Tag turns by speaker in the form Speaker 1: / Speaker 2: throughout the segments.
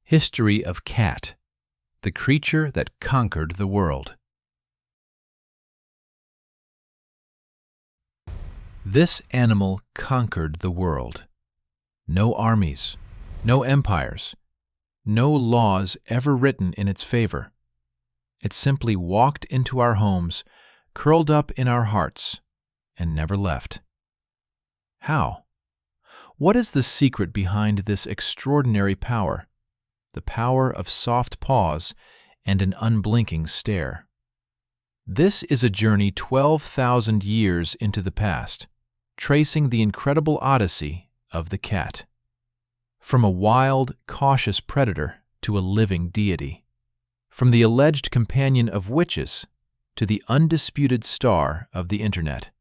Speaker 1: History of Cat, the creature that conquered the world. This animal conquered the world. No armies, no empires, no laws ever written in its favor. It simply walked into our homes, curled up in our hearts, and never left. How? What is the secret behind this extraordinary power? The power of soft paws and an unblinking stare. This is a journey 12,000 years into the past, tracing the incredible odyssey of the cat. From a wild, cautious predator to a living deity. From the alleged companion of witches to the undisputed star of the internet.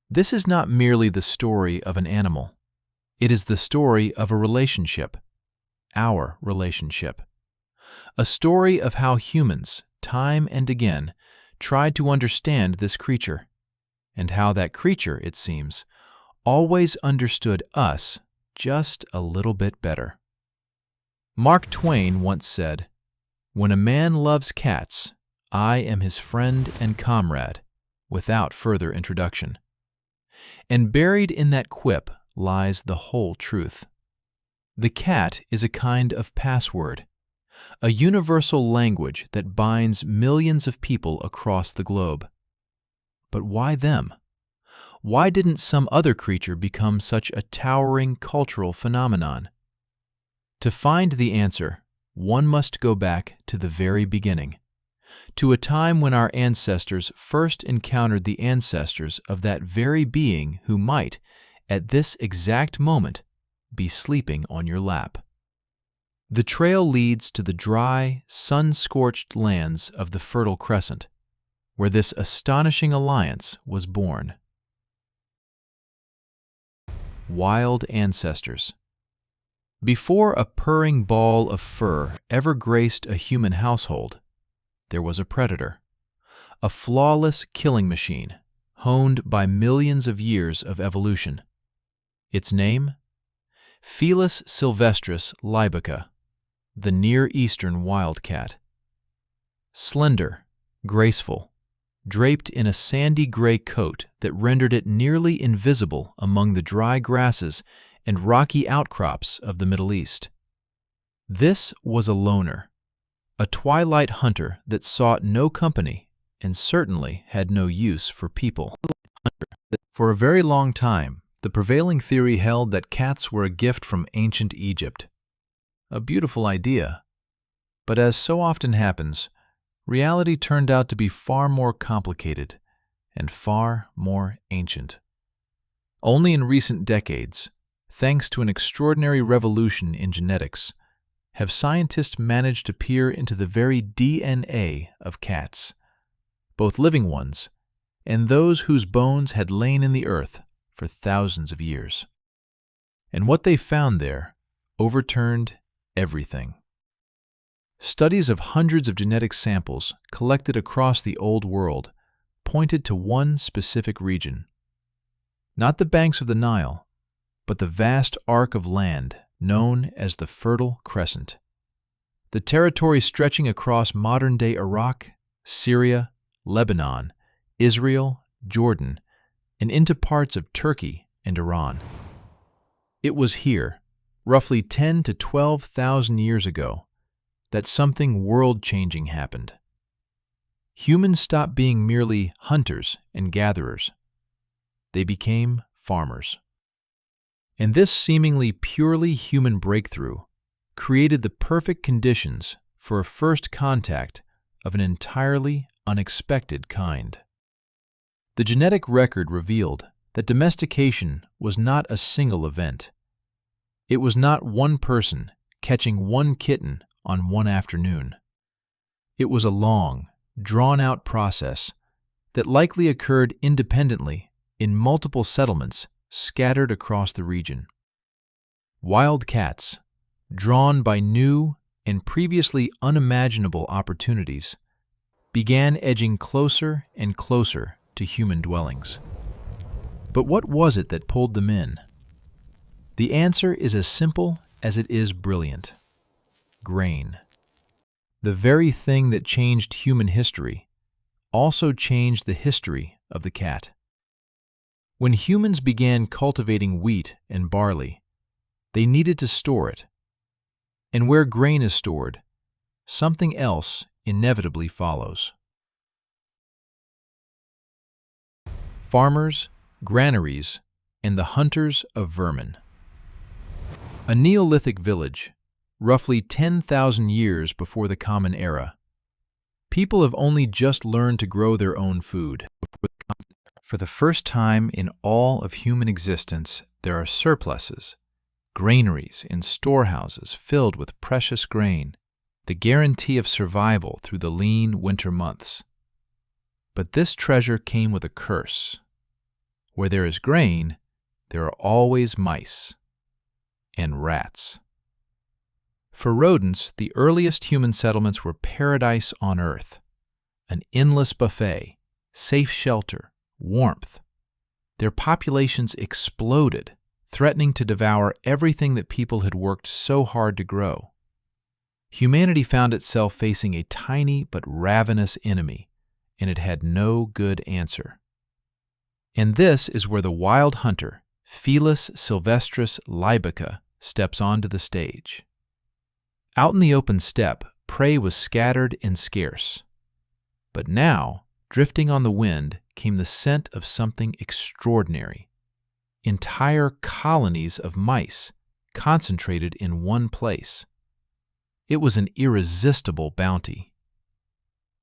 Speaker 1: This is not merely the story of an animal. It is the story of a relationship. Our relationship. A story of how humans, time and again, tried to understand this creature, and how that creature, it seems, always understood us just a little bit better. Mark Twain once said, "When a man loves cats, I am his friend and comrade," without further introduction. And buried in that quip lies the whole truth. The cat is a kind of password, a universal language that binds millions of people across the globe. But why them? Why didn't some other creature become such a towering cultural phenomenon? To find the answer, one must go back to the very beginning, to a time when our ancestors first encountered the ancestors of that very being who might, at this exact moment, be sleeping on your lap. The trail leads to the dry, sun-scorched lands of the Fertile Crescent, where this astonishing alliance was born. Wild ancestors. Before a purring ball of fur ever graced a human household, there was a predator, a flawless killing machine honed by millions of years of evolution. Its name? Felis sylvestris libica, the Near Eastern wildcat. Slender, graceful, draped in a sandy gray coat that rendered it nearly invisible among the dry grasses and rocky outcrops of the Middle East. This was a loner, a twilight hunter that sought no company and certainly had no use for people. For a very long time, the prevailing theory held that cats were a gift from ancient Egypt. A beautiful idea, but as so often happens, reality turned out to be far more complicated and far more ancient. Only in recent decades, thanks to an extraordinary revolution in genetics, have scientists managed to peer into the very DNA of cats, both living ones and those whose bones had lain in the earth for thousands of years. And what they found there overturned everything. Studies of hundreds of genetic samples collected across the Old World pointed to one specific region. Not the banks of the Nile, but the vast arc of land known as the Fertile Crescent. The territory stretching across modern-day Iraq, Syria, Lebanon, Israel, Jordan, and into parts of Turkey and Iran. It was here, roughly 10 to 12,000 years ago, that something world-changing happened. Humans stopped being merely hunters and gatherers. They became farmers. And this seemingly purely human breakthrough created the perfect conditions for a first contact of an entirely unexpected kind. The genetic record revealed that domestication was not a single event. It was not one person catching one kitten on one afternoon. It was a long, drawn-out process that likely occurred independently in multiple settlements scattered across the region. Wild cats, drawn by new and previously unimaginable opportunities, began edging closer and closer to human dwellings. But what was it that pulled them in? The answer is as simple as it is brilliant. grain. The very thing that changed human history also changed the history of the cat. When humans began cultivating wheat and barley, they needed to store it. And where grain is stored, something else inevitably follows. Farmers, granaries, and the hunters of vermin. A Neolithic village, roughly 10,000 years before the Common Era. People have only just learned to grow their own food. For the first time in all of human existence, there are surpluses, granaries in storehouses filled with precious grain, the guarantee of survival through the lean winter months. But this treasure came with a curse. Where there is grain, there are always mice and rats. For rodents, the earliest human settlements were paradise on earth, an endless buffet, safe shelter, warmth. Their populations exploded, threatening to devour everything that people had worked so hard to grow. Humanity found itself facing a tiny but ravenous enemy, and it had no good answer. And this is where the wild hunter, Felis sylvestris libica, steps onto the stage. Out in the open steppe, prey was scattered and scarce. But now, drifting on the wind, came the scent of something extraordinary. Entire colonies of mice concentrated in one place. It was an irresistible bounty.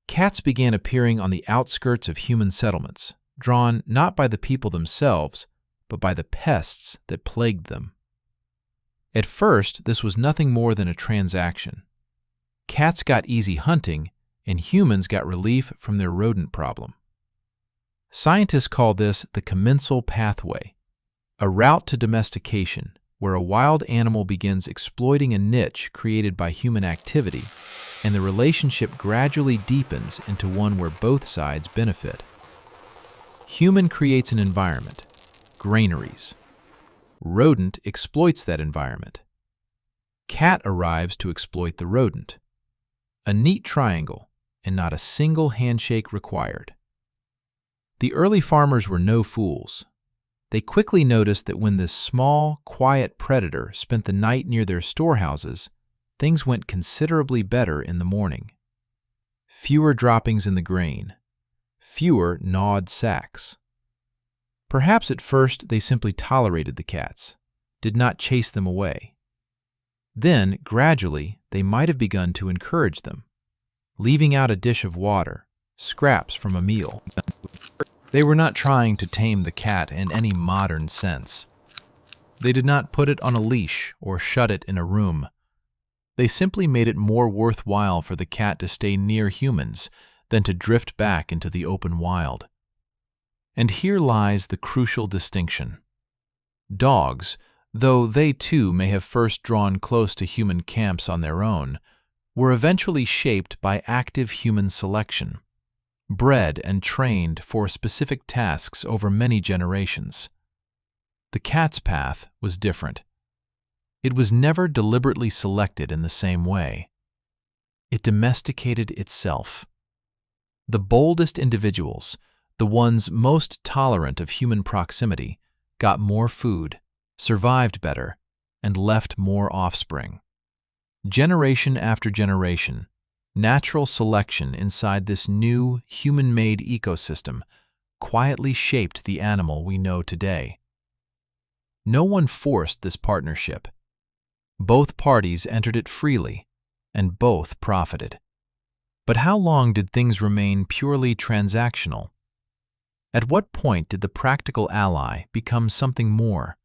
Speaker 1: Cats began appearing on the outskirts of human settlements, drawn not by the people themselves, but by the pests that plagued them. At first, this was nothing more than a transaction. Cats got easy hunting, and humans got relief from their rodent problem. Scientists call this the commensal pathway, a route to domestication where a wild animal begins exploiting a niche created by human activity, and the relationship gradually deepens into one where both sides benefit. Human creates an environment, granaries. Rodent exploits that environment. Cat arrives to exploit the rodent. A neat triangle, and not a single handshake required. The early farmers were no fools. They quickly noticed that when this small, quiet predator spent the night near their storehouses, things went considerably better in the morning. Fewer droppings in the grain, fewer gnawed sacks. Perhaps at first they simply tolerated the cats, did not chase them away. Then, gradually, they might have begun to encourage them, leaving out a dish of water, scraps from a meal. They were not trying to tame the cat in any modern sense. They did not put it on a leash or shut it in a room. They simply made it more worthwhile for the cat to stay near humans than to drift back into the open wild. And here lies the crucial distinction. Dogs, though they too may have first drawn close to human camps on their own, were eventually shaped by active human selection, bred and trained for specific tasks over many generations. The cat's path was different. It was never deliberately selected in the same way. It domesticated itself. The boldest individuals, the ones most tolerant of human proximity, got more food, survived better, and left more offspring. Generation after generation, natural selection inside this new, human-made ecosystem quietly shaped the animal we know today. No one forced this partnership. Both parties entered it freely, and both profited. But how long did things remain purely transactional? At what point did the practical ally become something more?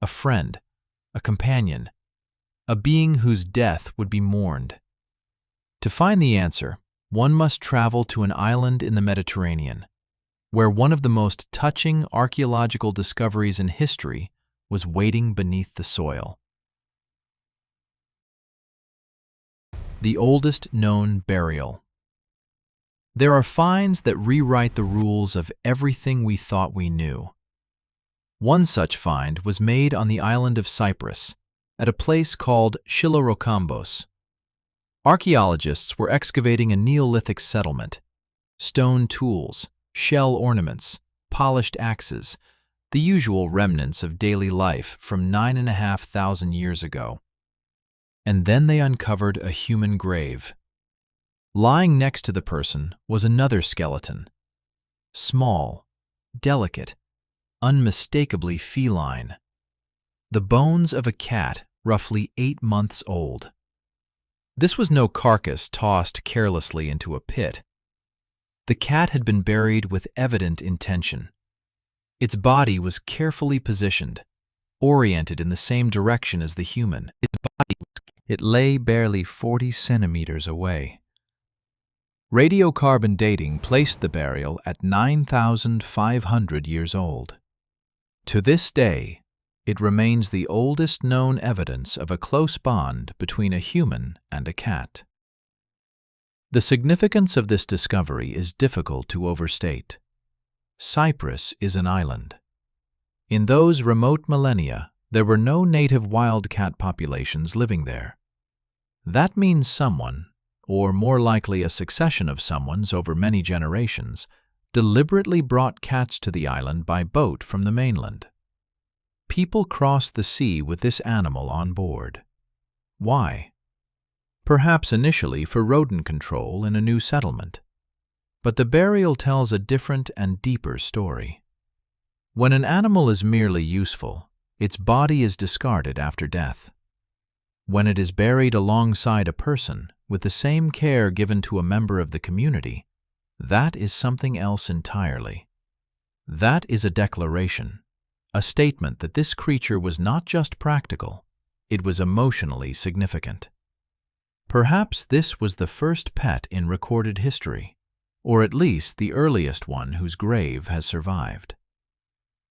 Speaker 1: A friend, a companion, a being whose death would be mourned. To find the answer, one must travel to an island in the Mediterranean, where one of the most touching archaeological discoveries in history was waiting beneath the soil. The oldest known burial. There are finds that rewrite the rules of everything we thought we knew. One such find was made on the island of Cyprus, at a place called Philorokambos, Archaeologists were excavating a Neolithic settlement. Stone tools, shell ornaments, polished axes, the usual remnants of daily life from 9,500 years ago. And then they uncovered a human grave. Lying next to the person was another skeleton. Small, delicate, unmistakably feline. The bones of a cat roughly 8 months old. This was no carcass tossed carelessly into a pit. The cat had been buried with evident intention. Its body was carefully positioned, oriented in the same direction as the human. It lay barely 40 centimeters away. Radiocarbon dating placed the burial at 9,500 years old. To this day, it remains the oldest known evidence of a close bond between a human and a cat. The significance of this discovery is difficult to overstate. Cyprus is an island. In those remote millennia, there were no native wild cat populations living there. That means someone, or more likely a succession of someones over many generations, deliberately brought cats to the island by boat from the mainland. People crossed the sea with this animal on board. Why? Perhaps initially for rodent control in a new settlement. But the burial tells a different and deeper story. When an animal is merely useful, its body is discarded after death. When it is buried alongside a person, with the same care given to a member of the community, that is something else entirely. That is a declaration, a statement that this creature was not just practical, it was emotionally significant. Perhaps this was the first pet in recorded history, or at least the earliest one whose grave has survived.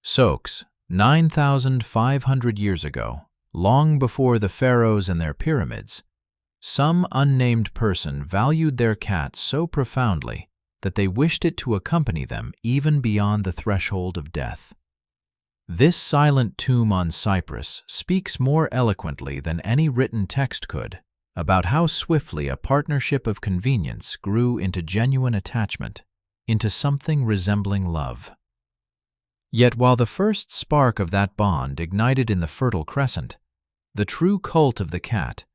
Speaker 1: Soaks, 9,500 years ago, long before the pharaohs and their pyramids, some unnamed person valued their cat so profoundly that they wished it to accompany them even beyond the threshold of death. This silent tomb on Cyprus speaks more eloquently than any written text could about how swiftly a partnership of convenience grew into genuine attachment, into something resembling love. Yet while the first spark of that bond ignited in the Fertile Crescent, the true cult of the cat,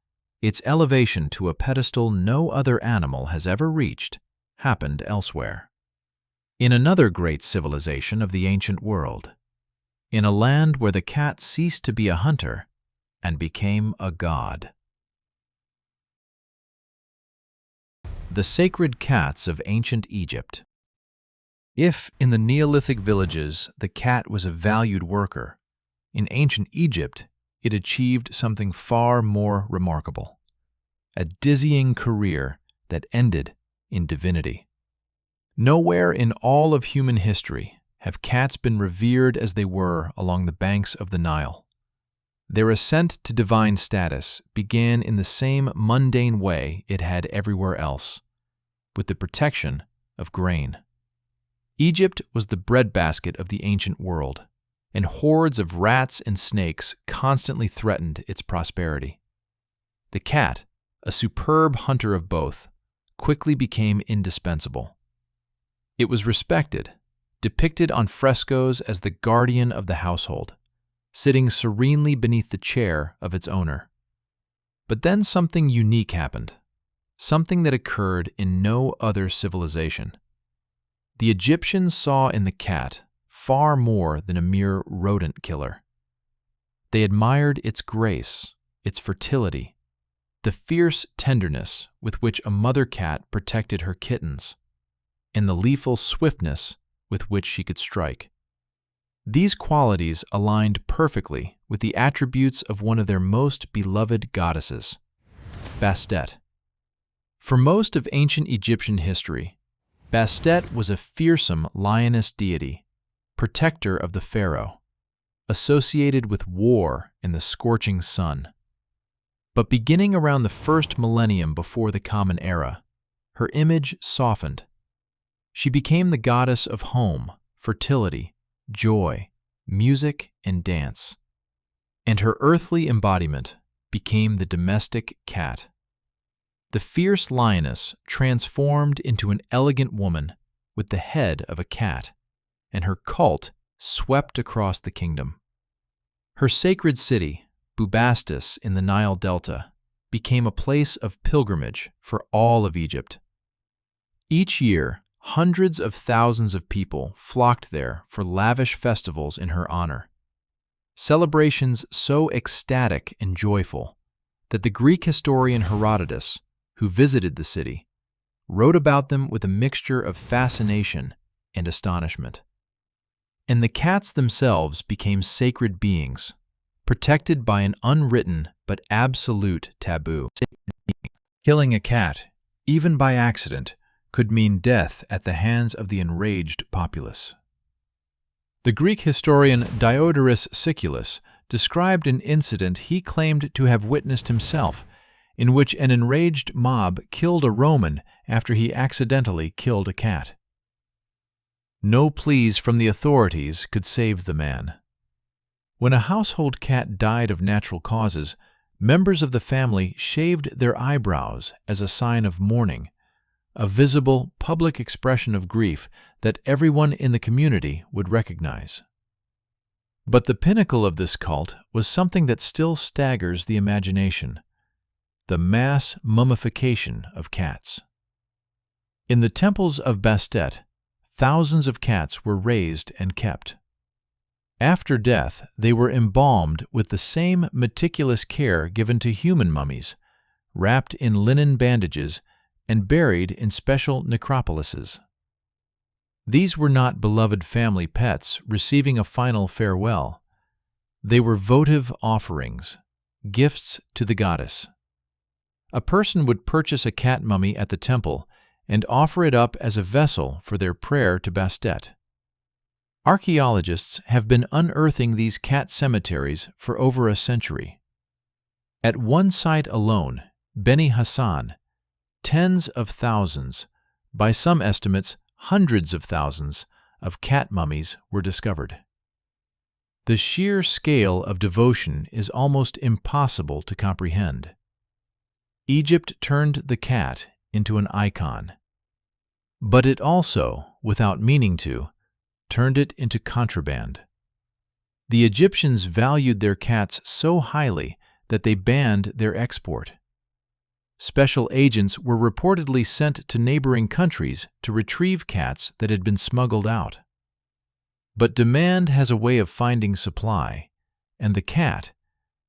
Speaker 1: its elevation to a pedestal no other animal has ever reached, happened elsewhere. In another great civilization of the ancient world, in a land where the cat ceased to be a hunter and became a god. The sacred cats of ancient Egypt. If in the Neolithic villages the cat was a valued worker, in ancient Egypt it achieved something far more remarkable, a dizzying career that ended in divinity. Nowhere in all of human history have cats been revered as they were along the banks of the Nile. Their ascent to divine status began in the same mundane way it had everywhere else, with the protection of grain. Egypt was the breadbasket of the ancient world, and hordes of rats and snakes constantly threatened its prosperity. The cat, a superb hunter of both, quickly became indispensable. It was respected, depicted on frescoes as the guardian of the household, sitting serenely beneath the chair of its owner. But then something unique happened, something that occurred in no other civilization. The Egyptians saw in the cat far more than a mere rodent killer. They admired its grace, its fertility, the fierce tenderness with which a mother cat protected her kittens, and the lethal swiftness with which she could strike. These qualities aligned perfectly with the attributes of one of their most beloved goddesses, Bastet. For most of ancient Egyptian history, Bastet was a fearsome lioness deity, protector of the pharaoh, associated with war and the scorching sun. But beginning around the first millennium before the Common Era, her image softened. She became the goddess of home, fertility, joy, music, and dance. And her earthly embodiment became the domestic cat. the fierce lioness transformed into an elegant woman with the head of a cat, and her cult swept across the kingdom. Her sacred city, Bubastis in the Nile Delta, became a place of pilgrimage for all of Egypt. Each year, hundreds of thousands of people flocked there for lavish festivals in her honor. Celebrations so ecstatic and joyful that the Greek historian Herodotus, who visited the city, wrote about them with a mixture of fascination and astonishment. And the cats themselves became sacred beings, protected by an unwritten but absolute taboo. Killing a cat, even by accident, could mean death at the hands of the enraged populace. The Greek historian Diodorus Siculus described an incident he claimed to have witnessed himself, in which an enraged mob killed a Roman after he accidentally killed a cat. No pleas from the authorities could save the man. When a household cat died of natural causes, members of the family shaved their eyebrows as a sign of mourning, a visible public expression of grief that everyone in the community would recognize. But the pinnacle of this cult was something that still staggers the imagination: the mass mummification of cats. In the temples of Bastet, thousands of cats were raised and kept. After death, they were embalmed with the same meticulous care given to human mummies, wrapped in linen bandages and buried in special necropolises. These were not beloved family pets receiving a final farewell. They were votive offerings, gifts to the goddess. A person would purchase a cat mummy at the temple and offer it up as a vessel for their prayer to Bastet. Archaeologists have been unearthing these cat cemeteries for over a century. At one site alone, Beni Hassan, tens of thousands, by some estimates hundreds of thousands, of cat mummies were discovered. The sheer scale of devotion is almost impossible to comprehend. Egypt turned the cat into an icon. But it also, without meaning to, turned it into contraband. The Egyptians valued their cats so highly that they banned their export. Special agents were reportedly sent to neighboring countries to retrieve cats that had been smuggled out. But demand has a way of finding supply, and the cat,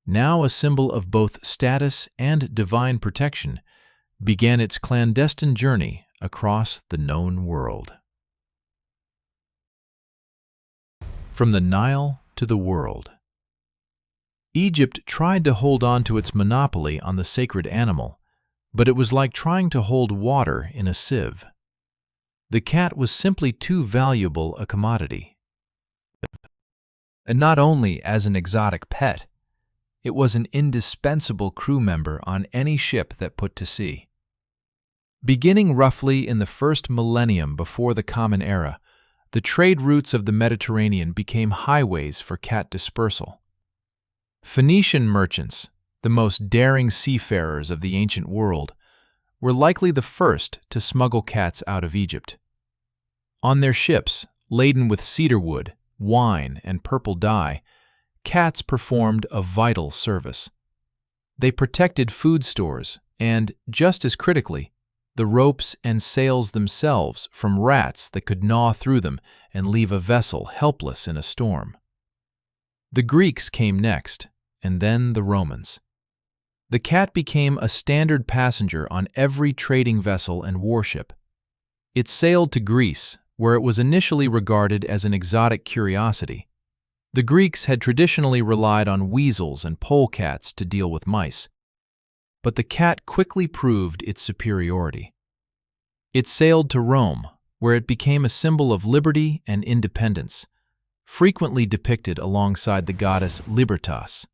Speaker 1: now a symbol of both status and divine protection, began its clandestine journey across the known world. From the Nile to the world. Egypt tried to hold on to its monopoly on the sacred animal, but it was like trying to hold water in a sieve. The cat was simply too valuable a commodity. And not only as an exotic pet, it was an indispensable crew member on any ship that put to sea. Beginning roughly in the first millennium before the Common Era, the trade routes of the Mediterranean became highways for cat dispersal. Phoenician merchants, the most daring seafarers of the ancient world, were likely the first to smuggle cats out of Egypt. On their ships, laden with cedar wood, wine, and purple dye, cats performed a vital service. They protected food stores and, just as critically, the ropes and sails themselves from rats that could gnaw through them and leave a vessel helpless in a storm. The Greeks came next, and then the Romans. The cat became a standard passenger on every trading vessel and warship. It sailed to Greece, where it was initially regarded as an exotic curiosity. The Greeks had traditionally relied on weasels and polecats to deal with mice, but the cat quickly proved its superiority. It sailed to Rome, where it became a symbol of liberty and independence, frequently depicted alongside the goddess Libertas.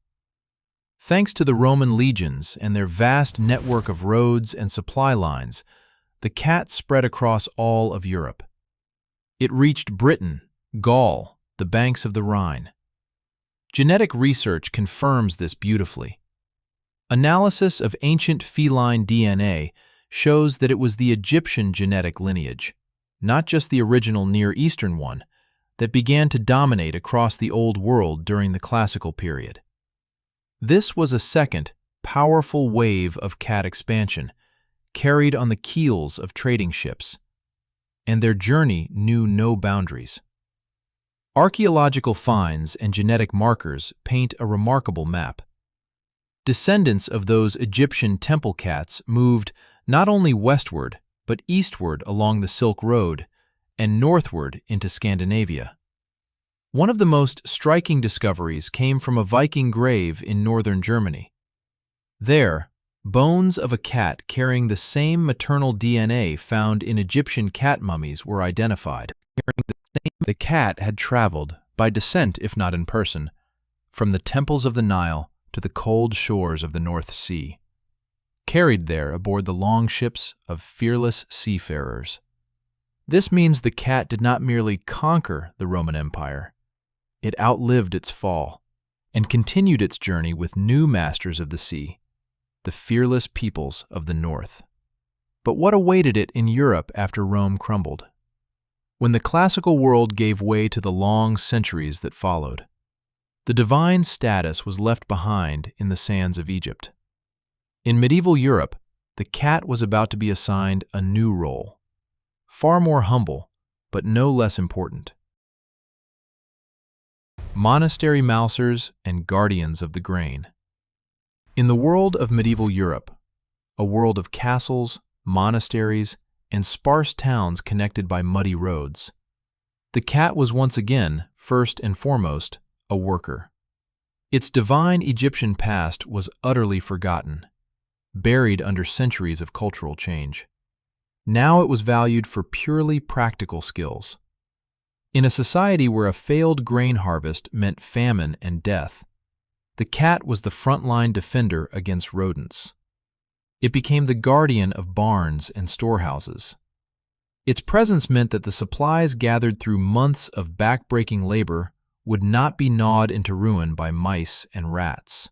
Speaker 1: Thanks to the Roman legions and their vast network of roads and supply lines, the cat spread across all of Europe. It reached Britain, Gaul, the banks of the Rhine. Genetic research confirms this beautifully. Analysis of ancient feline DNA shows that it was the Egyptian genetic lineage, not just the original Near Eastern one, that began to dominate across the Old World during the Classical period. This was a second, powerful wave of cat expansion, carried on the keels of trading ships, and their journey knew no boundaries. Archaeological finds and genetic markers paint a remarkable map. Descendants of those Egyptian temple cats moved not only westward, but eastward along the Silk Road and northward into Scandinavia. One of the most striking discoveries came from a Viking grave in northern Germany. There, bones of a cat carrying the same maternal DNA found in Egyptian cat mummies were identified. The cat had traveled, by descent if not in person, from the temples of the Nile to the cold shores of the North Sea, carried there aboard the long ships of fearless seafarers. This means the cat did not merely conquer the Roman Empire. It outlived its fall and continued its journey with new masters of the sea, the fearless peoples of the North. But what awaited it in Europe after Rome crumbled? When the classical world gave way to the long centuries that followed, the divine status was left behind in the sands of Egypt. In medieval Europe, the cat was about to be assigned a new role, far more humble, but no less important. Monastery Mousers and guardians of the grain. In the world of medieval Europe, a world of castles, monasteries, and sparse towns connected by muddy roads, the cat was once again, first and foremost, a worker. Its divine Egyptian past was utterly forgotten, buried under centuries of cultural change. Now it was valued for purely practical skills. In a society where a failed grain harvest meant famine and death, the cat was the frontline defender against rodents. It became the guardian of barns and storehouses. Its presence meant that the supplies gathered through months of backbreaking labor would not be gnawed into ruin by mice and rats.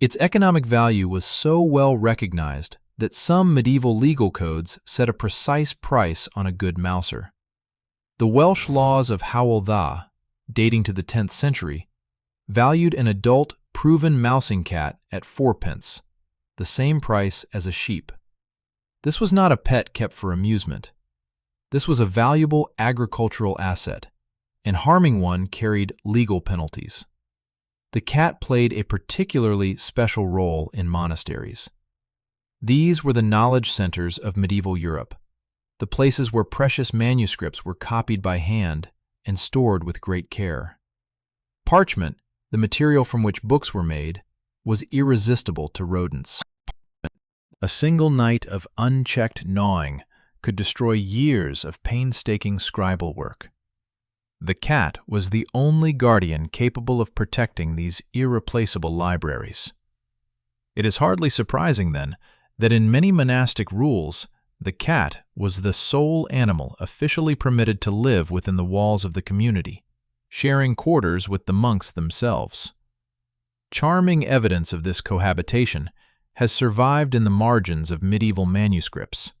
Speaker 1: Its economic value was so well recognized that some medieval legal codes set a precise price on a good mouser. The Welsh laws of Hywel Dda, dating to the 10th century, valued an adult, proven mousing cat at 4 pence, the same price as a sheep. This was not a pet kept for amusement. This was a valuable agricultural asset, and harming one carried legal penalties. The cat played a particularly special role in monasteries. These were the knowledge centers of medieval Europe, the places where precious manuscripts were copied by hand and stored with great care. Parchment, the material from which books were made, was irresistible to rodents. A single night of unchecked gnawing could destroy years of painstaking scribal work. The cat was the only guardian capable of protecting these irreplaceable libraries. It is hardly surprising, then, that in many monastic rules, the cat was the sole animal officially permitted to live within the walls of the community, sharing quarters with the monks themselves. Charming evidence of this cohabitation has survived in the margins of medieval manuscripts.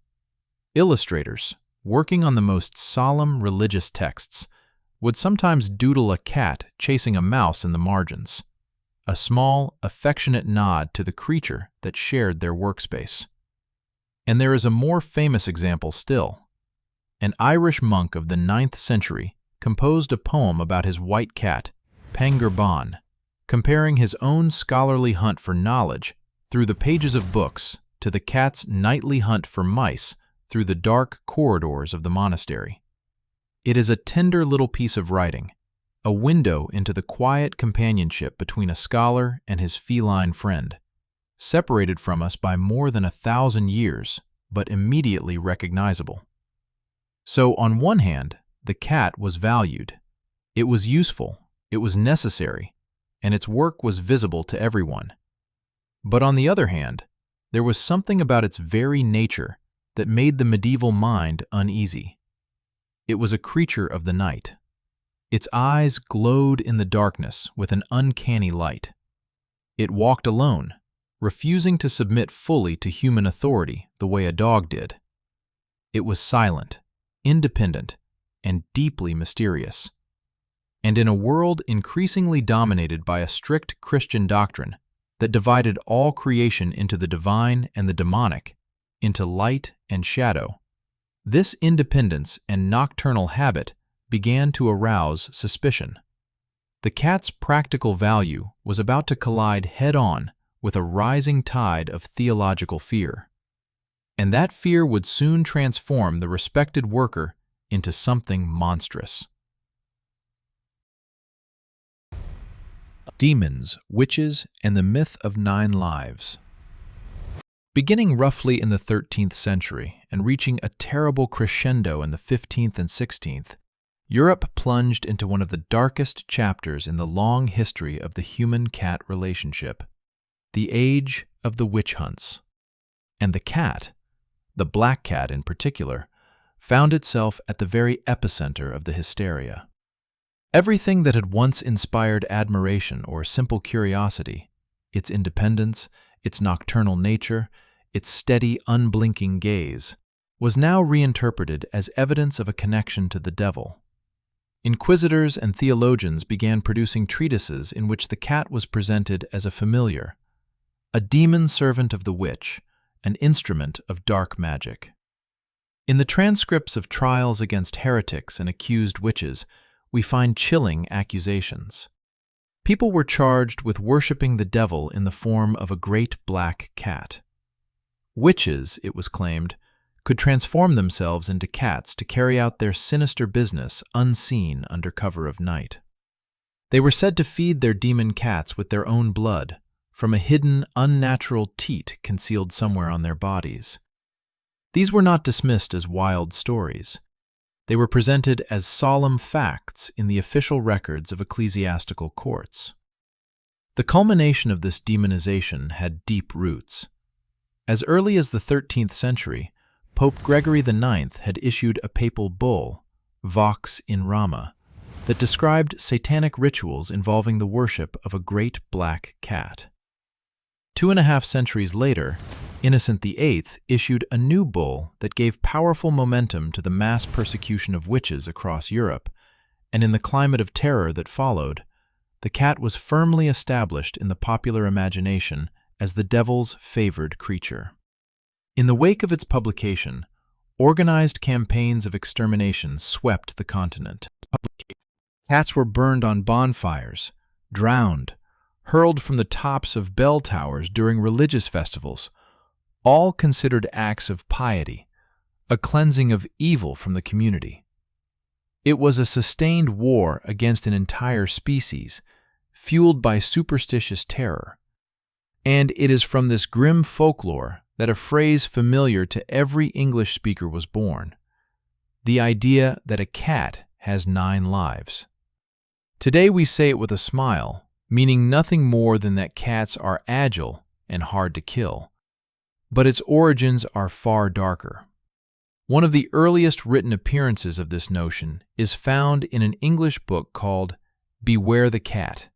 Speaker 1: Illustrators, working on the most solemn religious texts, would sometimes doodle a cat chasing a mouse in the margins, a small, affectionate nod to the creature that shared their workspace. And there is a more famous example still. An Irish monk of the 9th century composed a poem about his white cat, Pangurban, comparing his own scholarly hunt for knowledge through the pages of books to the cat's nightly hunt for mice through the dark corridors of the monastery. It is a tender little piece of writing, a window into the quiet companionship between a scholar and his feline friend, separated from us by more than 1,000 years, but immediately recognizable. So, on one hand, the cat was valued. It was useful, it was necessary, and its work was visible to everyone. But on the other hand, there was something about its very nature that made the medieval mind uneasy. It was a creature of the night. Its eyes glowed in the darkness with an uncanny light. It walked alone, refusing to submit fully to human authority the way a dog did. It was silent, independent, and deeply mysterious. And in a world increasingly dominated by a strict Christian doctrine that divided all creation into the divine and the demonic, into light and shadow, this independence and nocturnal habit began to arouse suspicion. The cat's practical value was about to collide head-on with a rising tide of theological fear. And that fear would soon transform the respected worker into something monstrous. Demons, witches, and the myth of 9 lives. Beginning roughly in the 13th century and reaching a terrible crescendo in the 15th and 16th, Europe plunged into one of the darkest chapters in the long history of the human-cat relationship, the age of the witch hunts. And the cat, the black cat in particular, found itself at the very epicenter of the hysteria. Everything that had once inspired admiration or simple curiosity, its independence, its nocturnal nature, its steady, unblinking gaze, was now reinterpreted as evidence of a connection to the devil. Inquisitors and theologians began producing treatises in which the cat was presented as a familiar, a demon servant of the witch, an instrument of dark magic. In the transcripts of trials against heretics and accused witches, we find chilling accusations. People were charged with worshipping the devil in the form of a great black cat. Witches, it was claimed, could transform themselves into cats to carry out their sinister business unseen under cover of night. They were said to feed their demon cats with their own blood, from a hidden, unnatural teat concealed somewhere on their bodies. These were not dismissed as wild stories. They were presented as solemn facts in the official records of ecclesiastical courts. The culmination of this demonization had deep roots. As early as the 13th century, Pope Gregory IX had issued a papal bull, Vox in Rama, that described satanic rituals involving the worship of a great black cat. 2.5 centuries later, Innocent VIII issued a new bull that gave powerful momentum to the mass persecution of witches across Europe, and in the climate of terror that followed, the cat was firmly established in the popular imagination as the devil's favored creature. In the wake of its publication, organized campaigns of extermination swept the continent. Cats were burned on bonfires, drowned, hurled from the tops of bell towers during religious festivals, all considered acts of piety, a cleansing of evil from the community. It was a sustained war against an entire species, fueled by superstitious terror. And it is from this grim folklore that a phrase familiar to every English speaker was born: the idea that a cat has 9 lives. Today we say it with a smile, meaning nothing more than that cats are agile and hard to kill. But its origins are far darker. One of the earliest written appearances of this notion is found in an English book called Beware the Cat,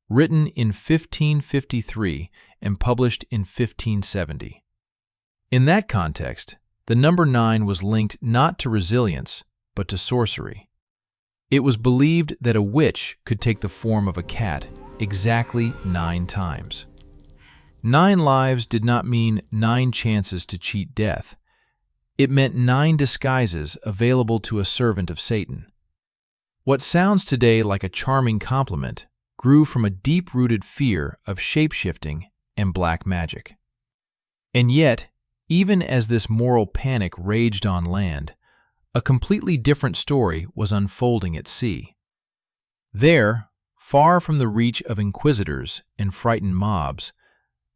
Speaker 1: written in 1553 and published in 1570. In that context, the number 9 was linked not to resilience, but to sorcery. It was believed that a witch could take the form of a cat exactly 9 times. 9 lives did not mean 9 chances to cheat death. It meant 9 disguises available to a servant of Satan. What sounds today like a charming compliment grew from a deep-rooted fear of shape-shifting and black magic. And yet, even as this moral panic raged on land, a completely different story was unfolding at sea. There, far from the reach of inquisitors and frightened mobs,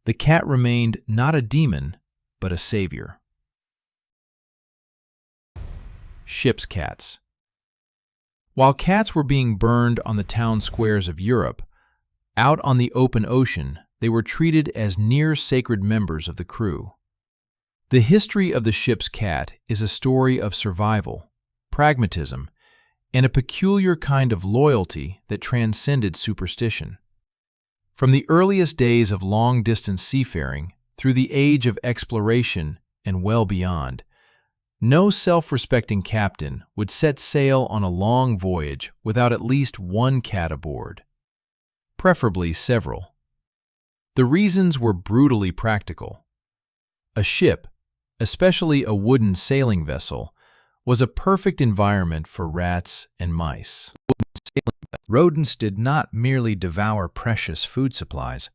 Speaker 1: the cat remained not a demon, but a savior. Ship's cats. While cats were being burned on the town squares of Europe, out on the open ocean they were treated as near-sacred members of the crew. The history of the ship's cat is a story of survival, pragmatism, and a peculiar kind of loyalty that transcended superstition. From the earliest days of long-distance seafaring through the age of exploration and well beyond, no self-respecting captain would set sail on a long voyage without at least one cat aboard, preferably several. The reasons were brutally practical. A ship, especially a wooden sailing vessel, was a perfect environment for rats and mice. Rodents did not merely devour precious food supplies,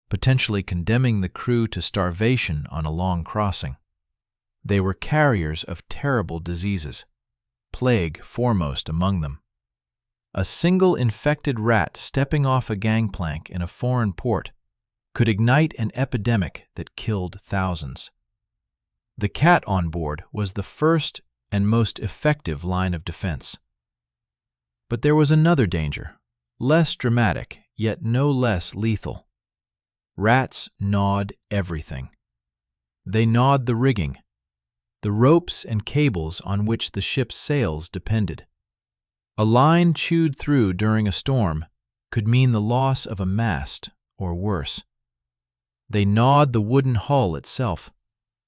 Speaker 1: potentially condemning the crew to starvation on a long crossing. They were carriers of terrible diseases, plague foremost among them. A single infected rat stepping off a gangplank in a foreign port could ignite an epidemic that killed thousands. The cat on board was the first and most effective line of defense. But there was another danger, less dramatic, yet no less lethal. Rats gnawed everything. They gnawed the rigging, the ropes and cables on which the ship's sails depended. A line chewed through during a storm could mean the loss of a mast or worse. They gnawed the wooden hull itself,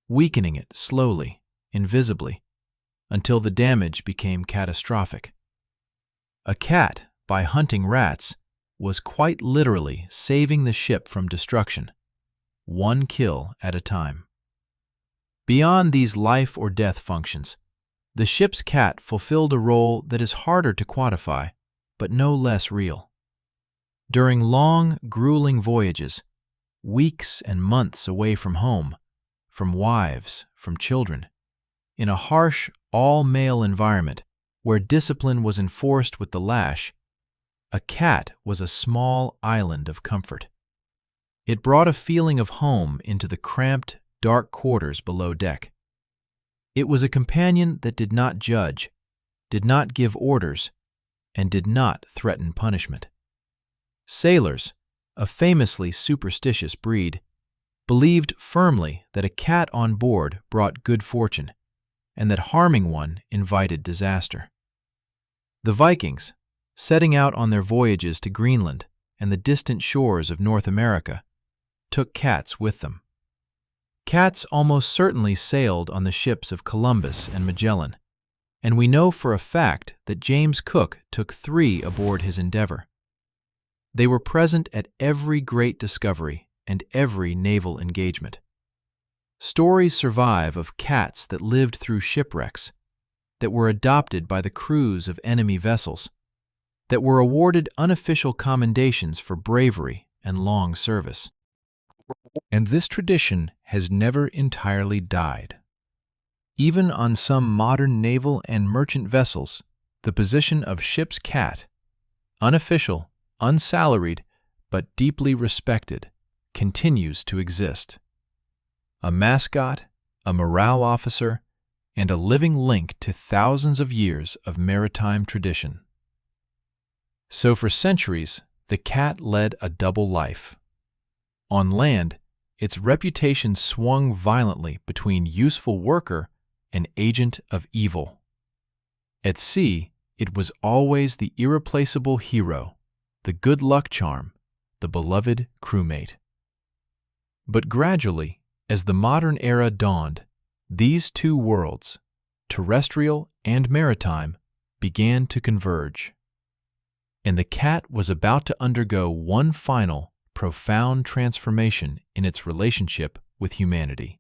Speaker 1: weakening it slowly, invisibly, until the damage became catastrophic. A cat, by hunting rats, was quite literally saving the ship from destruction, one kill at a time. Beyond these life or death functions, the ship's cat fulfilled a role that is harder to quantify, but no less real. During long, grueling voyages, weeks and months away from home, from wives, from children, in a harsh, all-male environment where discipline was enforced with the lash, a cat was a small island of comfort. It brought a feeling of home into the cramped, dark quarters below deck. It was a companion that did not judge, did not give orders, and did not threaten punishment. Sailors, a famously superstitious breed, believed firmly that a cat on board brought good fortune, and that harming one invited disaster. The Vikings, setting out on their voyages to Greenland and the distant shores of North America, took cats with them. Cats almost certainly sailed on the ships of Columbus and Magellan, and we know for a fact that James Cook took 3 aboard his endeavor. They were present at every great discovery and every naval engagement. Stories survive of cats that lived through shipwrecks, that were adopted by the crews of enemy vessels, that were awarded unofficial commendations for bravery and long service. And this tradition has never entirely died. Even on some modern naval and merchant vessels, the position of ship's cat, unofficial, unsalaried, but deeply respected, continues to exist. A mascot, a morale officer, and a living link to thousands of years of maritime tradition. So for centuries, the cat led a double life. On land, its reputation swung violently between useful worker and agent of evil. At sea, it was always the irreplaceable hero, the good luck charm, the beloved crewmate. But gradually, as the modern era dawned, these two worlds, terrestrial and maritime, began to converge. And the cat was about to undergo one final, profound transformation in its relationship with humanity.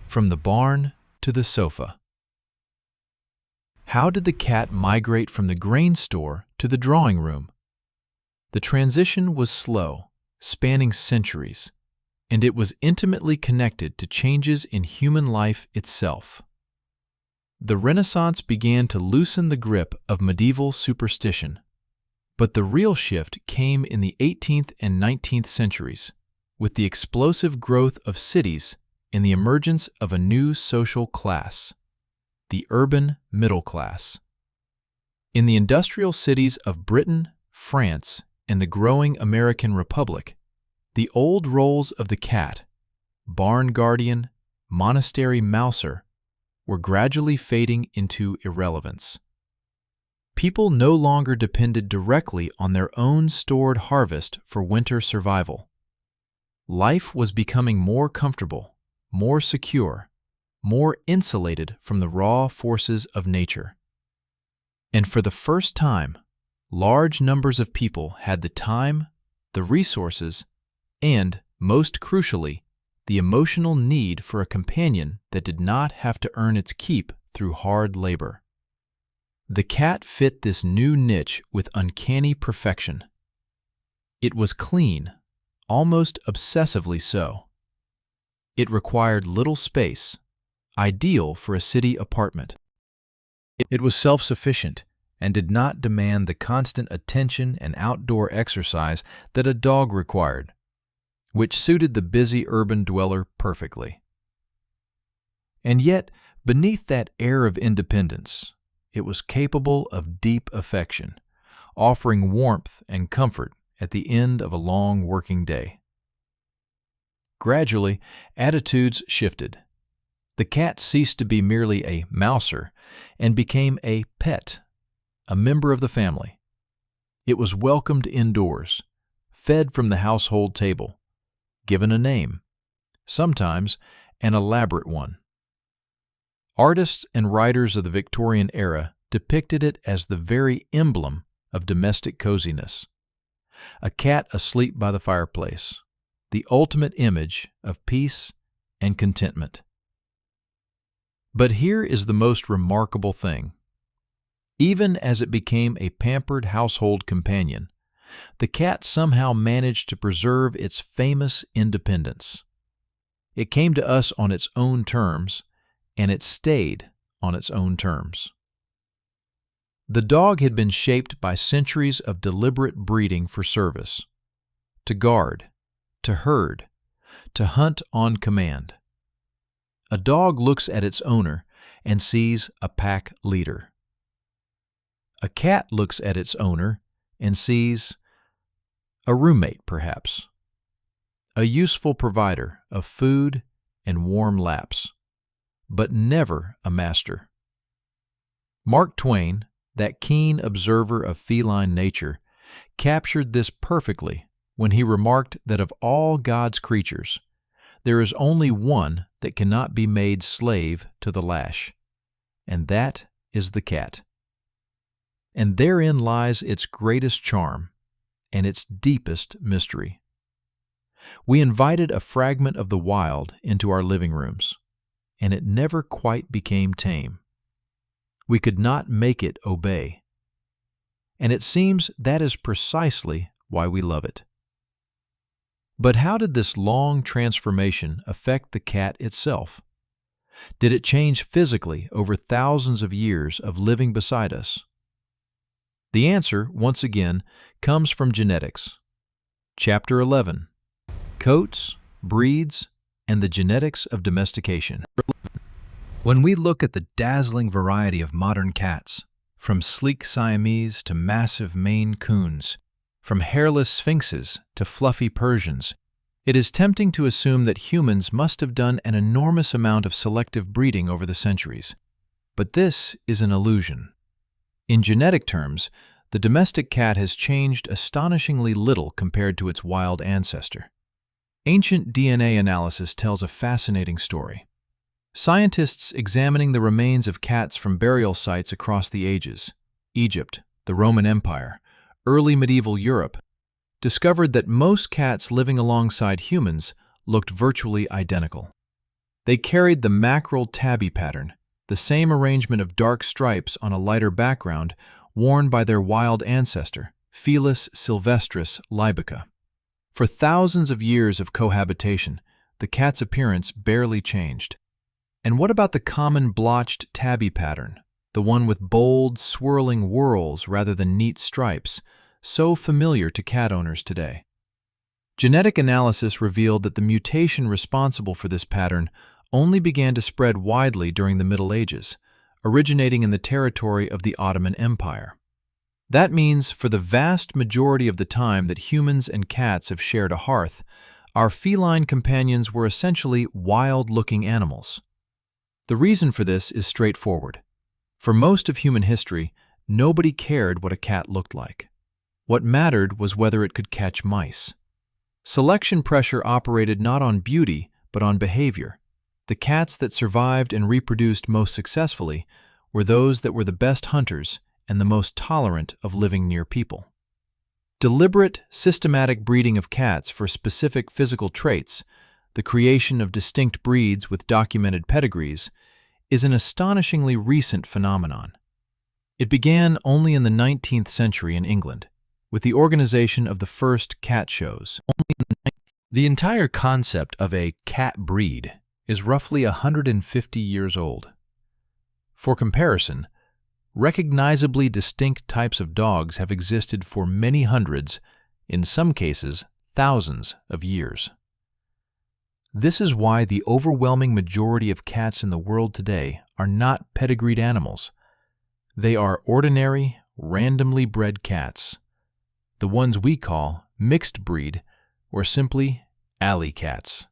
Speaker 1: From the barn to the sofa. How did the cat migrate from the grain store to the drawing room? The transition was slow, spanning centuries, and it was intimately connected to changes in human life itself. The Renaissance began to loosen the grip of medieval superstition, but the real shift came in the 18th and 19th centuries, with the explosive growth of cities and the emergence of a new social class, the urban middle class. In the industrial cities of Britain, France, and the growing American Republic, the old roles of the cat, barn guardian, monastery mouser, were gradually fading into irrelevance. People no longer depended directly on their own stored harvest for winter survival. Life was becoming more comfortable, more secure, more insulated from the raw forces of nature. And for the first time, large numbers of people had the time, the resources, and, most crucially, the emotional need for a companion that did not have to earn its keep through hard labor. The cat fit this new niche with uncanny perfection. It was clean, almost obsessively so. It required little space, ideal for a city apartment. It was self-sufficient and did not demand the constant attention and outdoor exercise that a dog required, which suited the busy urban dweller perfectly. And yet, beneath that air of independence, it was capable of deep affection, offering warmth and comfort at the end of a long working day. Gradually, attitudes shifted. The cat ceased to be merely a mouser and became a pet, a member of the family. It was welcomed indoors, fed from the household table, given a name, sometimes an elaborate one. Artists and writers of the Victorian era depicted it as the very emblem of domestic coziness. A cat asleep by the fireplace, the ultimate image of peace and contentment. But here is the most remarkable thing. Even as it became a pampered household companion, the cat somehow managed to preserve its famous independence. It came to us on its own terms, and it stayed on its own terms. The dog had been shaped by centuries of deliberate breeding for service, to guard, to herd, to hunt on command. A dog looks at its owner and sees a pack leader. A cat looks at its owner and sees a roommate, perhaps, a useful provider of food and warm laps, but never a master. Mark Twain, that keen observer of feline nature, captured this perfectly when he remarked that of all God's creatures, there is only one that cannot be made slave to the lash, and that is the cat. And therein lies its greatest charm and its deepest mystery. We invited a fragment of the wild into our living rooms, and it never quite became tame. We could not make it obey. And it seems that is precisely why we love it. But how did this long transformation affect the cat itself? Did it change physically over thousands of years of living beside us? The answer, once again, comes from genetics. Chapter 11. Coats, Breeds, and the Genetics of Domestication. When we look at the dazzling variety of modern cats, from sleek Siamese to massive Maine Coons, from hairless Sphinxes to fluffy Persians, it is tempting to assume that humans must have done an enormous amount of selective breeding over the centuries. But this is an illusion. In genetic terms, the domestic cat has changed astonishingly little compared to its wild ancestor. Ancient DNA analysis tells a fascinating story. Scientists examining the remains of cats from burial sites across the ages, Egypt, the Roman Empire, early medieval Europe, discovered that most cats living alongside humans looked virtually identical. They carried the mackerel tabby pattern, the same arrangement of dark stripes on a lighter background worn by their wild ancestor, Felis sylvestris libica. For thousands of years of cohabitation, the cat's appearance barely changed. And what about the common blotched tabby pattern, the one with bold, swirling whorls rather than neat stripes, so familiar to cat owners today? Genetic analysis revealed that the mutation responsible for this pattern only began to spread widely during the Middle Ages, originating in the territory of the Ottoman Empire. That means for the vast majority of the time that humans and cats have shared a hearth, our feline companions were essentially wild-looking animals. The reason for this is straightforward. For most of human history, nobody cared what a cat looked like. What mattered was whether it could catch mice. Selection pressure operated not on beauty, but on behavior. The cats that survived and reproduced most successfully were those that were the best hunters and the most tolerant of living near people. Deliberate, systematic breeding of cats for specific physical traits, the creation of distinct breeds with documented pedigrees, is an astonishingly recent phenomenon. It began only in the 19th century in England, with the organization of the first cat shows. The entire concept of a cat breed is roughly 150 years old. For comparison, recognizably distinct types of dogs have existed for many hundreds, in some cases thousands of years. This is why the overwhelming majority of cats in the world today are not pedigreed animals. They are ordinary, randomly bred cats, the ones we call mixed breed or simply alley cats.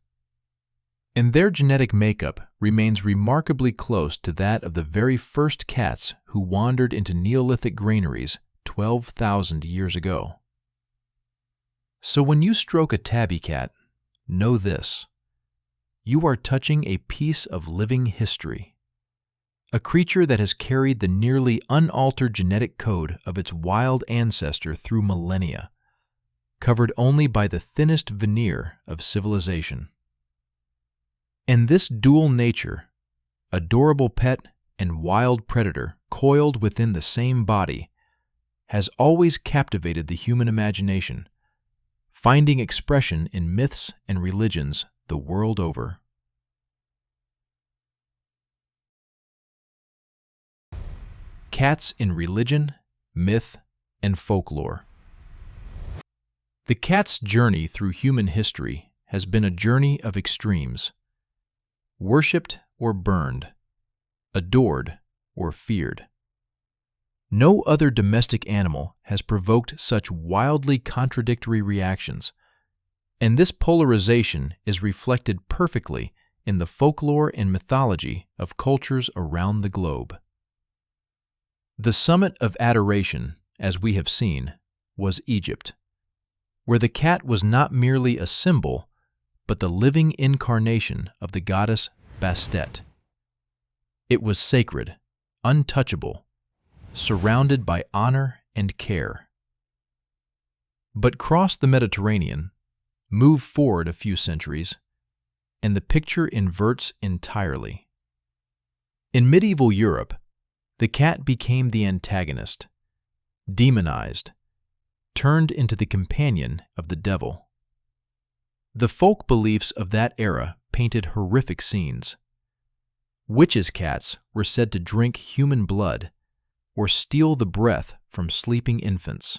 Speaker 1: And their genetic makeup remains remarkably close to that of the very first cats who wandered into Neolithic granaries 12,000 years ago. So when you stroke a tabby cat, know this: you are touching a piece of living history, a creature that has carried the nearly unaltered genetic code of its wild ancestor through millennia, covered only by the thinnest veneer of civilization. And this dual nature, adorable pet and wild predator coiled within the same body, has always captivated the human imagination, finding expression in myths and religions the world over. Cats in religion, myth, and folklore. The cat's journey through human history has been a journey of extremes: worshipped or burned, adored or feared. No other domestic animal has provoked such wildly contradictory reactions, and this polarization is reflected perfectly in the folklore and mythology of cultures around the globe. The summit of adoration, as we have seen, was Egypt, where the cat was not merely a symbol, but the living incarnation of the goddess Bastet. It was sacred, untouchable, surrounded by honor and care. But cross the Mediterranean, move forward a few centuries, and the picture inverts entirely. In medieval Europe, the cat became the antagonist, demonized, turned into the companion of the devil. The folk beliefs of that era painted horrific scenes. Witches' cats were said to drink human blood or steal the breath from sleeping infants.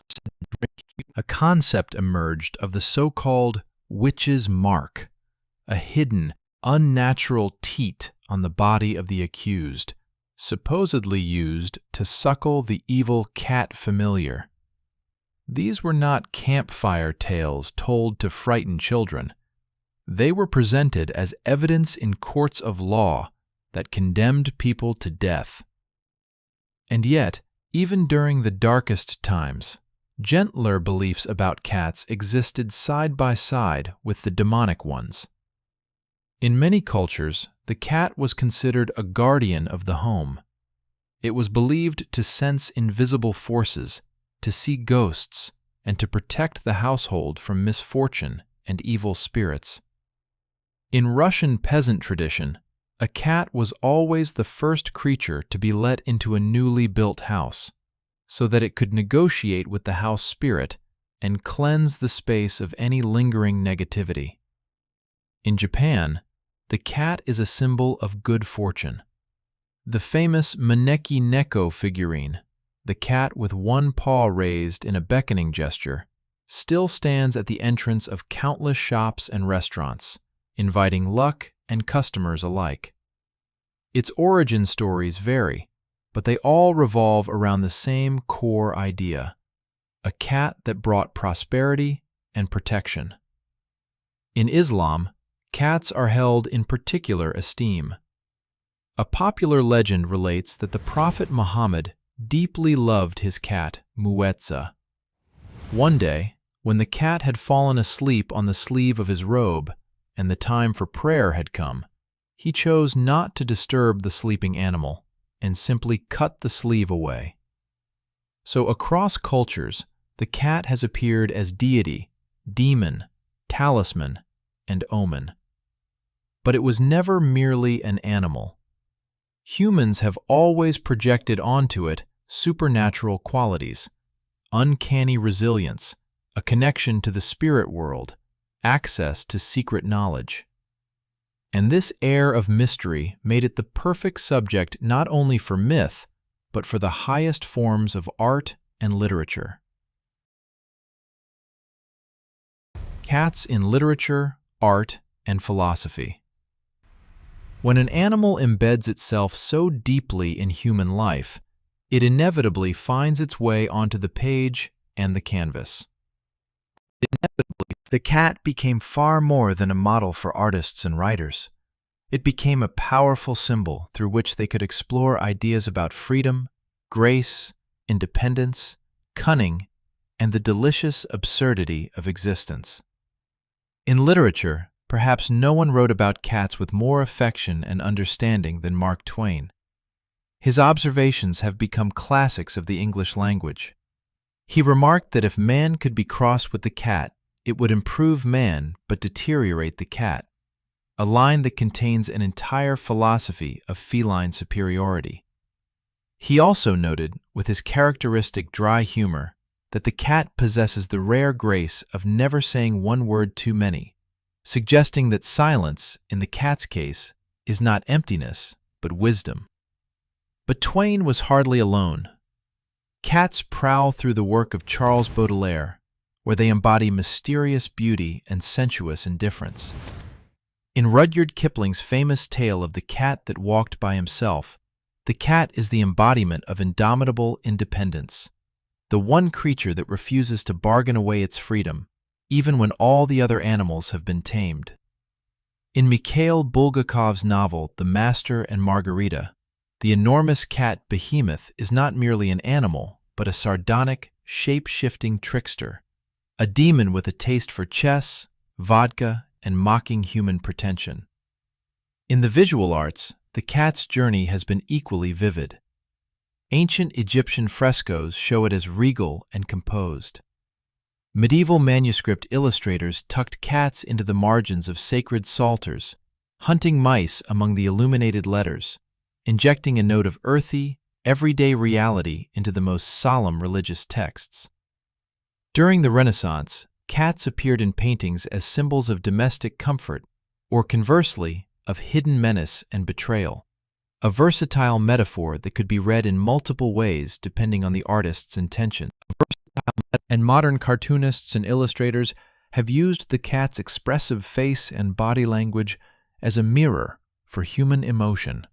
Speaker 1: A concept emerged of the so-called witch's mark, a hidden, unnatural teat on the body of the accused, supposedly used to suckle the evil cat familiar. These were not campfire tales told to frighten children. They were presented as evidence in courts of law that condemned people to death. And yet, even during the darkest times, gentler beliefs about cats existed side by side with the demonic ones. In many cultures, the cat was considered a guardian of the home. It was believed to sense invisible forces, to see ghosts, and to protect the household from misfortune and evil spirits. In Russian peasant tradition, a cat was always the first creature to be let into a newly built house, so that it could negotiate with the house spirit and cleanse the space of any lingering negativity. In Japan, the cat is a symbol of good fortune. The famous maneki-neko figurine, the cat with one paw raised in a beckoning gesture, still stands at the entrance of countless shops and restaurants, inviting luck and customers alike. Its origin stories vary, but they all revolve around the same core idea: a cat that brought prosperity and protection. In Islam, cats are held in particular esteem. A popular legend relates that the Prophet Muhammad deeply loved his cat, Muetza. One day, when the cat had fallen asleep on the sleeve of his robe and the time for prayer had come, he chose not to disturb the sleeping animal and simply cut the sleeve away. So across cultures, the cat has appeared as deity, demon, talisman, and omen. But it was never merely an animal. Humans have always projected onto it supernatural qualities, uncanny resilience, a connection to the spirit world, access to secret knowledge. And this air of mystery made it the perfect subject not only for myth, but for the highest forms of art and literature. Cats in literature, art, and philosophy. When an animal embeds itself so deeply in human life, it inevitably finds its way onto the page and the canvas. Inevitably, the cat became far more than a model for artists and writers. It became a powerful symbol through which they could explore ideas about freedom, grace, independence, cunning, and the delicious absurdity of existence. In literature, perhaps no one wrote about cats with more affection and understanding than Mark Twain. His observations have become classics of the English language. He remarked that if man could be crossed with the cat, it would improve man but deteriorate the cat, a line that contains an entire philosophy of feline superiority. He also noted, with his characteristic dry humor, that the cat possesses the rare grace of never saying one word too many, suggesting that silence, in the cat's case, is not emptiness, but wisdom. But Twain was hardly alone. Cats prowl through the work of Charles Baudelaire, where they embody mysterious beauty and sensuous indifference. In Rudyard Kipling's famous tale of the cat that walked by himself, the cat is the embodiment of indomitable independence, the one creature that refuses to bargain away its freedom, even when all the other animals have been tamed. In Mikhail Bulgakov's novel The Master and Margarita, the enormous cat Behemoth is not merely an animal, but a sardonic, shape-shifting trickster, a demon with a taste for chess, vodka, and mocking human pretension. In the visual arts, the cat's journey has been equally vivid. Ancient Egyptian frescoes show it as regal and composed. Medieval manuscript illustrators tucked cats into the margins of sacred psalters, hunting mice among the illuminated letters, injecting a note of earthy, everyday reality into the most solemn religious texts. During the Renaissance, cats appeared in paintings as symbols of domestic comfort, or conversely, of hidden menace and betrayal, a versatile metaphor that could be read in multiple ways depending on the artist's intention. And modern cartoonists and illustrators have used the cat's expressive face and body language as a mirror for human emotion.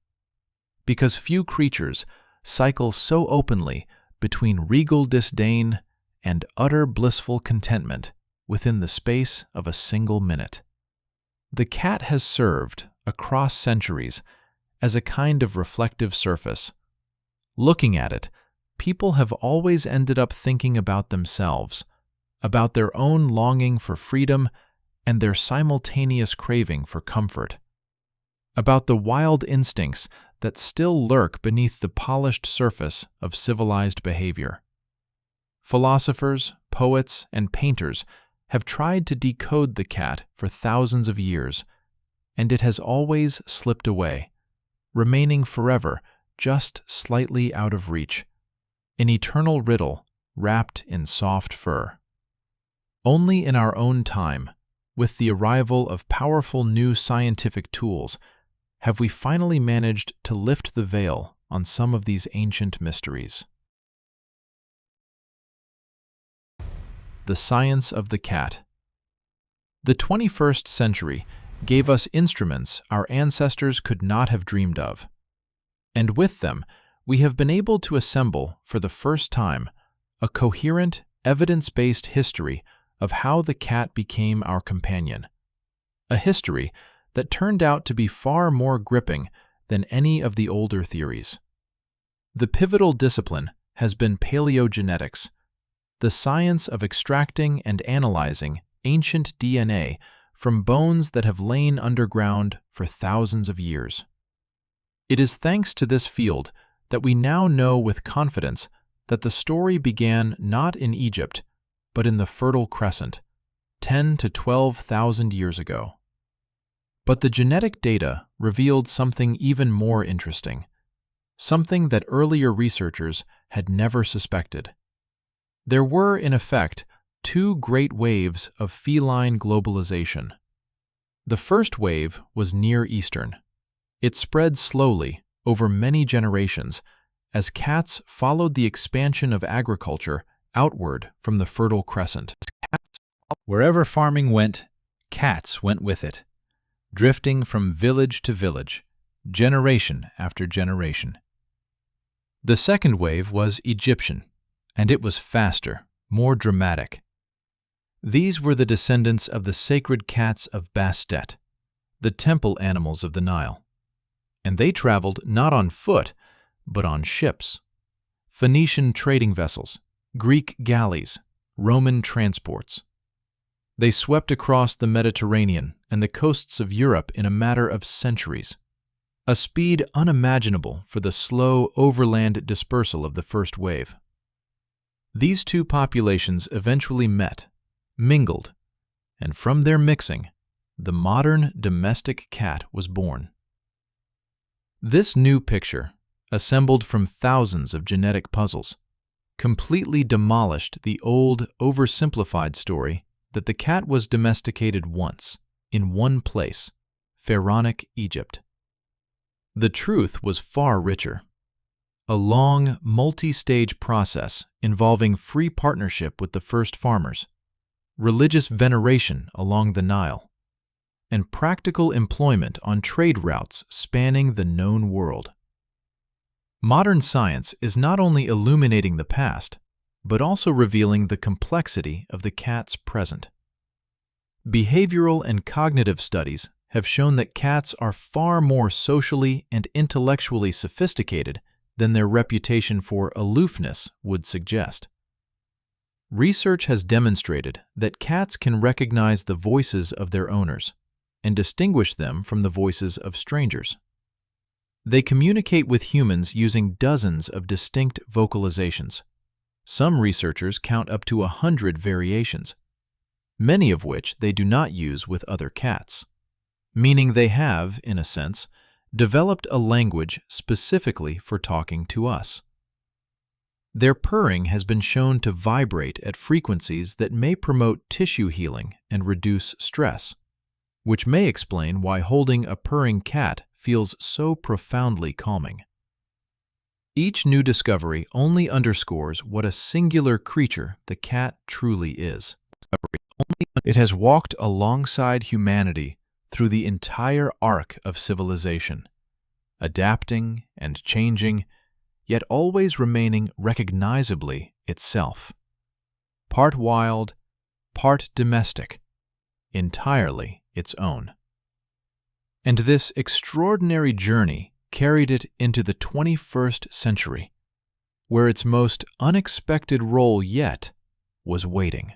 Speaker 1: Because few creatures cycle so openly between regal disdain and utter blissful contentment within the space of a single minute. The cat has served, across centuries, as a kind of reflective surface. Looking at it, people have always ended up thinking about themselves, about their own longing for freedom and their simultaneous craving for comfort, about the wild instincts that still lurk beneath the polished surface of civilized behavior. Philosophers, poets, and painters have tried to decode the cat for thousands of years, and it has always slipped away, remaining forever just slightly out of reach, an eternal riddle wrapped in soft fur. Only in our own time, with the arrival of powerful new scientific tools, have we finally managed to lift the veil on some of these ancient mysteries. The science of the cat. The 21st century gave us instruments our ancestors could not have dreamed of. And with them, we have been able to assemble, for the first time, a coherent, evidence-based history of how the cat became our companion. A history that turned out to be far more gripping than any of the older theories. The pivotal discipline has been paleogenetics, the science of extracting and analyzing ancient DNA from bones that have lain underground for thousands of years. It is thanks to this field that we now know with confidence that the story began not in Egypt, but in the Fertile Crescent, 10 to 12,000 years ago. But the genetic data revealed something even more interesting, something that earlier researchers had never suspected. There were, in effect, two great waves of feline globalization. The first wave was Near Eastern. It spread slowly over many generations as cats followed the expansion of agriculture outward from the Fertile Crescent. Wherever farming went, cats went with it, drifting from village to village, generation after generation. The second wave was Egyptian, and it was faster, more dramatic. These were the descendants of the sacred cats of Bastet, the temple animals of the Nile. And they traveled not on foot, but on ships. Phoenician trading vessels, Greek galleys, Roman transports. They swept across the Mediterranean and the coasts of Europe in a matter of centuries, a speed unimaginable for the slow overland dispersal of the first wave. These two populations eventually met, mingled, and from their mixing, the modern domestic cat was born. This new picture, assembled from thousands of genetic puzzles, completely demolished the old, oversimplified story that the cat was domesticated once, in one place, Pharaonic Egypt. The truth was far richer. A long, multi-stage process involving free partnership with the first farmers, religious veneration along the Nile, and practical employment on trade routes spanning the known world. Modern science is not only illuminating the past, but also revealing the complexity of the cat's present. Behavioral and cognitive studies have shown that cats are far more socially and intellectually sophisticated than their reputation for aloofness would suggest. Research has demonstrated that cats can recognize the voices of their owners and distinguish them from the voices of strangers. They communicate with humans using dozens of distinct vocalizations. Some researchers count up to 100 variations, many of which they do not use with other cats, meaning they have, in a sense, developed a language specifically for talking to us. Their purring has been shown to vibrate at frequencies that may promote tissue healing and reduce stress, which may explain why holding a purring cat feels so profoundly calming. Each new discovery only underscores what a singular creature the cat truly is. It has walked alongside humanity through the entire arc of civilization, adapting and changing, yet always remaining recognizably itself. Part wild, part domestic, entirely its own. And this extraordinary journey carried it into the 21st century, where its most unexpected role yet was waiting.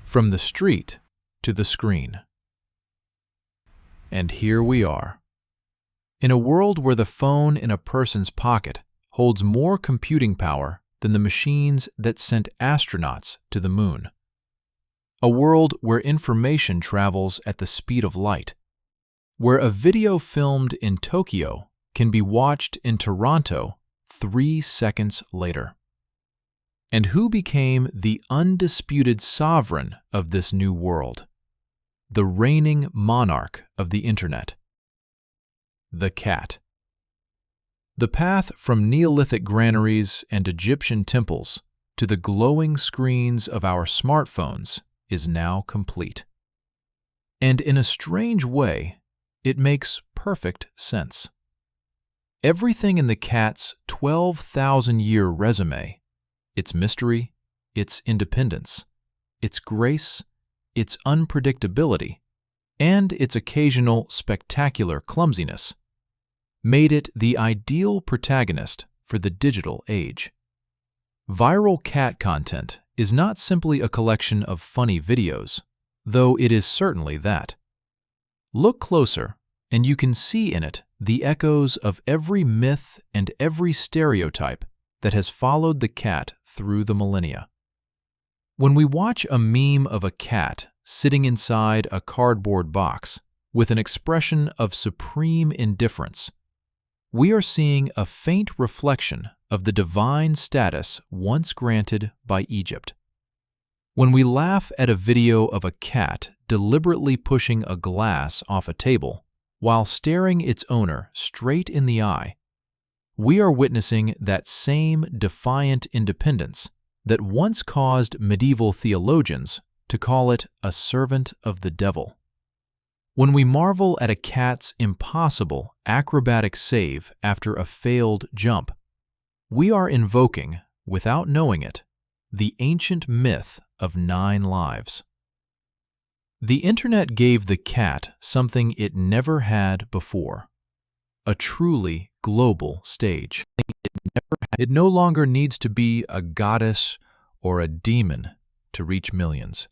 Speaker 1: From the street to the screen. And here we are. In a world where the phone in a person's pocket holds more computing power than the machines that sent astronauts to the moon. A world where information travels at the speed of light, where a video filmed in Tokyo can be watched in Toronto 3 seconds later. And who became the undisputed sovereign of this new world? The reigning monarch of the Internet. The cat. The path from Neolithic granaries and Egyptian temples to the glowing screens of our smartphones is now complete. And in a strange way, it makes perfect sense. Everything in the cat's 12,000-year resume, its mystery, its independence, its grace, its unpredictability, and its occasional spectacular clumsiness, made it the ideal protagonist for the digital age. Viral cat content is not simply a collection of funny videos, though it is certainly that. Look closer, and you can see in it the echoes of every myth and every stereotype that has followed the cat through the millennia. When we watch a meme of a cat sitting inside a cardboard box with an expression of supreme indifference, we are seeing a faint reflection of the divine status once granted by Egypt. When we laugh at a video of a cat deliberately pushing a glass off a table while staring its owner straight in the eye, we are witnessing that same defiant independence that once caused medieval theologians to call it a servant of the devil. When we marvel at a cat's impossible acrobatic save after a failed jump, we are invoking, without knowing it, the ancient myth of 9 lives. The internet gave the cat something it never had before: a truly global stage. It no longer needs to be a goddess or a demon to reach millions.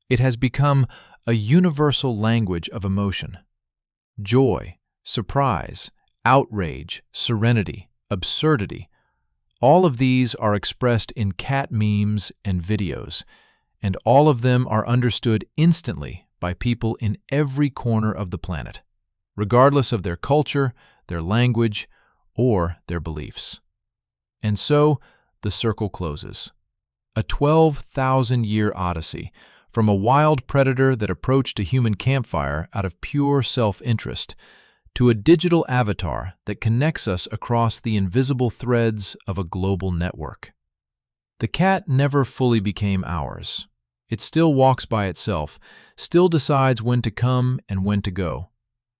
Speaker 1: It has become a universal language of emotion. Joy, surprise, outrage, serenity, absurdity, all of these are expressed in cat memes and videos, and all of them are understood instantly by people in every corner of the planet, regardless of their culture, their language, or their beliefs. And so, the circle closes. A 12,000-year odyssey, from a wild predator that approached a human campfire out of pure self-interest, to a digital avatar that connects us across the invisible threads of a global network. The cat never fully became ours. It still walks by itself, still decides when to come and when to go,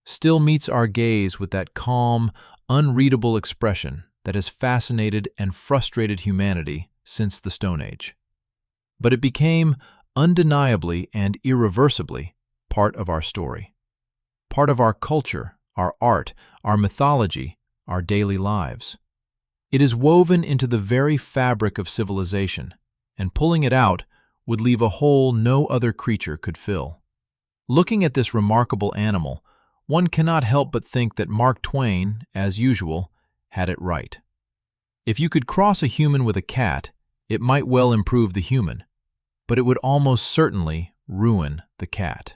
Speaker 1: still meets our gaze with that calm, unreadable expression that has fascinated and frustrated humanity since the Stone Age. But it became, undeniably and irreversibly, part of our story, part of our culture, our art, our mythology, our daily lives. It is woven into the very fabric of civilization, and pulling it out would leave a hole no other creature could fill. Looking at this remarkable animal, one cannot help but think that Mark Twain, as usual, had it right. If you could cross a human with a cat, it might well improve the human, but it would almost certainly ruin the cat.